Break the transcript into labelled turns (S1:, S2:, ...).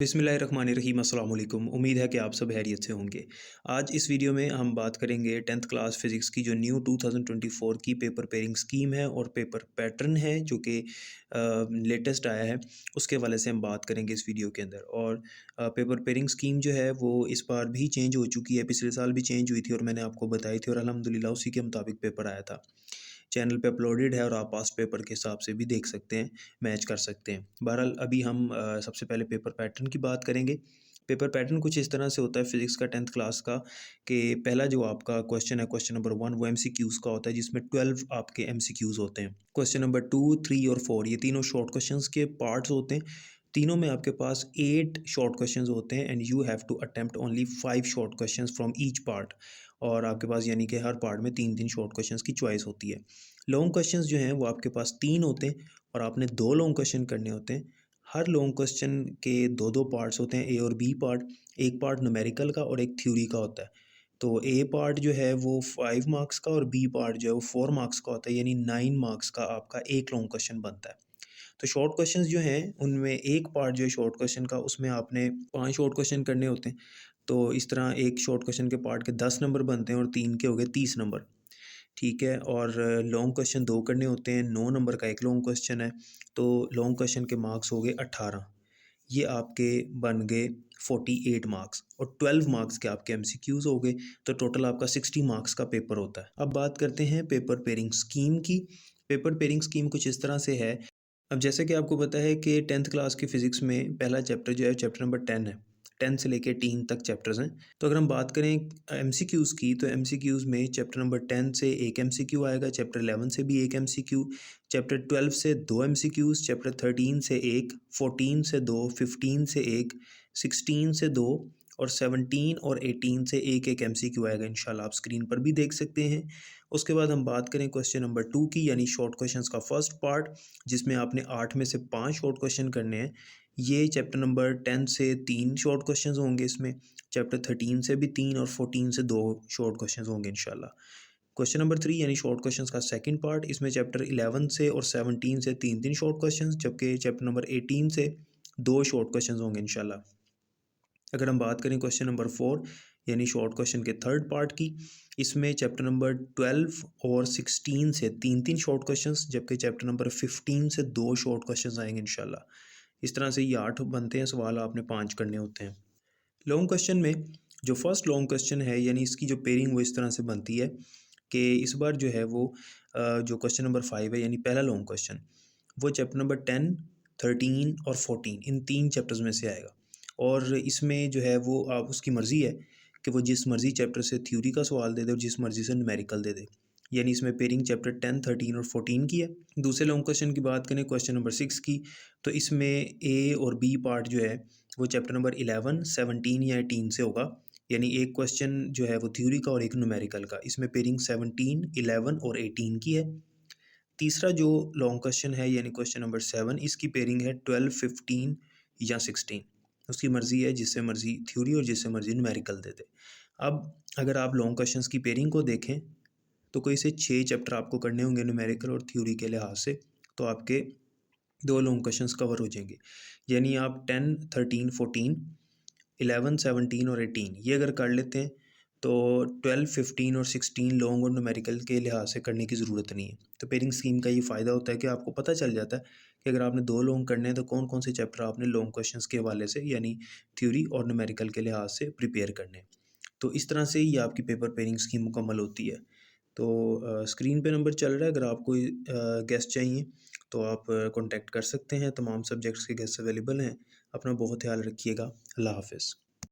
S1: बिस्मिल्लाहिर्रहमानिर्रहीम अस्सलाम वालेकुम। उम्मीद है कि आप सब खैरियत से होंगे। आज इस वीडियो में हम बात करेंगे 10th क्लास फ़िज़िक्स की जो न्यू 2024 की पेपर पेयरिंग स्कीम है और पेपर पैटर्न है जो कि लेटेस्ट आया है, उसके हवाले से हम बात करेंगे इस वीडियो के अंदर। और पेपर पेयरिंग स्कीम जो है वो इस बार भी चेंज हो चुकी है, पिछले साल भी चेंज हुई थी और मैंने आपको बताई थी और अल्हम्दुलिल्लाह उसी के मुताबिक पेपर आया था। चैनल पे अपलोडेड है और आप पास्ट पेपर के हिसाब से भी देख सकते हैं, मैच कर सकते हैं। बहरहाल अभी हम सबसे पहले पेपर पैटर्न की बात करेंगे। पेपर पैटर्न कुछ इस तरह से होता है फिज़िक्स का 10th क्लास का कि पहला जो आपका क्वेश्चन है, क्वेश्चन नंबर 1 वो एमसीक्यूज़ का होता है जिसमें 12 आपके एमसीक्यूज़ होते हैं। क्वेश्चन नंबर 2, 3 और 4 ये तीनों शॉर्ट क्वेश्चंस के पार्ट्स होते हैं। तीनों में आपके पास 8 शॉर्ट क्वेश्चंस होते हैं and you have to attempt only 5 short questions from each part. और आपके पास यानी कि हर पार्ट में 3-3 शॉर्ट क्वेश्चंस की चॉइस होती है। लॉन्ग क्वेश्चंस जो हैं वो आपके पास 3 होते हैं और आपने 2 लॉन्ग क्वेश्चन करने होते हैं। हर लॉन्ग क्वेश्चन के 2-2 पार्ट्स होते हैं, ए और बी पार्ट। एक पार्ट न्यूमेरिकल का और एक थ्योरी का होता है। तो ए पार्ट जो है वो 5 मार्क्स का और बी पार्ट जो है वो 4 मार्क्स का होता है, यानी 9 मार्क्स का आपका एक लॉन्ग क्वेश्चन बनता है। तो शॉर्ट क्वेश्चंस जो हैं उनमें एक पार्ट जो है शॉर्ट क्वेश्चन का, उसमें आपने 5 शॉर्ट क्वेश्चन करने होते हैं। तो इस तरह एक शॉर्ट क्वेश्चन के पार्ट के 10 नंबर बनते हैं और 3 के हो गए 30 नंबर। ठीक है। और लॉन्ग क्वेश्चन 2 करने होते हैं, 9 नंबर का एक लॉन्ग क्वेश्चन है, तो लॉन्ग क्वेश्चन के मार्क्स हो गए 18। ये आपके बन गए 48 मार्क्स और 12 मार्क्स के आपके एमसीक्यूज़ हो गए, तो टोटल आपका 60 मार्क्स का पेपर होता है। अब बात करते हैं पेपर पेयरिंग स्कीम की। पेपर पेयरिंग स्कीम कुछ इस तरह से है। अब जैसे कि आपको पता है कि 10th क्लास की फ़िज़िक्स में पहला चैप्टर जो है चैप्टर नंबर 10 है। 10 से लेके 3 तक चैप्टर्स हैं। तो अगर हम बात करें एमसीक्यूज़ की, तो एमसीक्यूज़ में चैप्टर नंबर 10 से एक एमसीक्यू आएगा, चैप्टर 11 से भी एक एमसीक्यू, चैप्टर 12 से 2 एमसीक्यूज़, चैप्टर 13 से 1, 14 से 2, 15 से 1, 16 से 2 और 17 और 18 से एक-एक एमसीक्यू आएगा। इंशाल्लाह आप स्क्रीन पर भी देख सकते हैं। उसके बाद हम बात करें क्वेश्चन नंबर 2 की, यानी शॉर्ट क्वेश्चंस का फर्स्ट पार्ट, जिसमें आपने 8 में से 5 शॉर्ट क्वेश्चन करने हैं। ये चैप्टर नंबर 10 से 3 शॉर्ट क्वेश्चंस होंगे इसमें, चैप्टर 13 से भी 3 और 14 से 2 शॉर्ट क्वेश्चंस होंगे इंशाल्लाह। क्वेश्चन नंबर 3 यानी शॉर्ट क्वेश्चंस का सेकंड पार्ट, इसमें चैप्टर 11 से और 17 से 3-3 शॉर्ट क्वेश्चंस, जबकि चैप्टर नंबर 18 से 2 शॉर्ट क्वेश्चंस होंगे इंशाल्लाह। अगर हम बात करें क्वेश्चन नंबर 4 यानी शॉर्ट क्वेश्चन के थर्ड पार्ट की, इसमें चैप्टर नंबर 12 और 16 से 3-3 शॉर्ट क्वेश्चंस, जबकि चैप्टर नंबर 15 से 2 शॉर्ट क्वेश्चंस आएंगे इंशाल्लाह। इस तरह से ये 8 बनते हैं सवाल, आपने 5 करने होते हैं। लॉन्ग क्वेश्चन में जो फर्स्ट लॉन्ग क्वेश्चन है, यानी इसकी जो पेयरिंग वो इस तरह से बनती है कि इस बार जो है वो जो क्वेश्चन नंबर 5 है यानी पहला लॉन्ग क्वेश्चन, वो चैप्टर नंबर 10, 13 और 14 इन 3 चैप्टर्स में से आएगा। और इसमें जो है वो आप उसकी मर्ज़ी है कि वो जिस मर्ज़ी चैप्टर से थ्योरी का सवाल दे दे और जिस मर्ज़ी से न्यूमेरिकल दे दे। यानी इसमें पेयरिंग चैप्टर 10, 13 और 14 की है। दूसरे लॉन्ग क्वेश्चन की बात करें क्वेश्चन नंबर 6 की, तो इसमें ए और बी पार्ट जो है वो चैप्टर नंबर 11, 17 या 18 से होगा। यानी एक क्वेश्चन जो है वो थ्योरी का और एक न्यूमेरिकल का। इसमें पेयरिंग 17, 11 और 18 की है। तीसरा जो लॉन्ग क्वेश्चन है यानी क्वेश्चन नंबर 7, इसकी पेयरिंग है 12, 15 या 16। उसकी मर्ज़ी है, जिससे मर्ज़ी थ्योरी और जिससे मर्ज़ी न्यूमेरिकल दे दे। अब अगर आप लॉन्ग क्वेश्चंस की पेयरिंग को देखें तो कोई से 6 चैप्टर आपको करने होंगे न्यूमेरिकल और थ्योरी के लिहाज से, तो आपके 2 लॉन्ग क्वेश्चंस कवर हो जाएंगे। यानी आप 10, 13, 14, 11, 17 और 18 ये अगर कर लेते हैं तो 12, 15 और 16 लॉन्ग और न्यूमेरिकल के लिहाज से करने की ज़रूरत नहीं है। तो पेयरिंग स्कीम का ये फ़ायदा होता है कि आपको पता चल जाता है कि अगर आपने 2 लॉन्ग करने हैं तो कौन कौन से चैप्टर आपने लॉन्ग क्वेश्चंस के हवाले से यानी थ्योरी और न्यूमेरिकल के लिहाज से प्रिपेयर करने हैं। तो इस तरह से ही आपकी पेपर पेयरिंग स्कीम मुकम्मल होती है। तो स्क्रीन पे नंबर चल रहा है, अगर आपको गेस्ट चाहिए तो आप कॉन्टैक्ट कर सकते हैं। तमाम सब्जेक्ट्स के गेस्ट अवेलेबल हैं। अपना बहुत ख्याल रखिएगा। अल्लाह हाफ़िज़।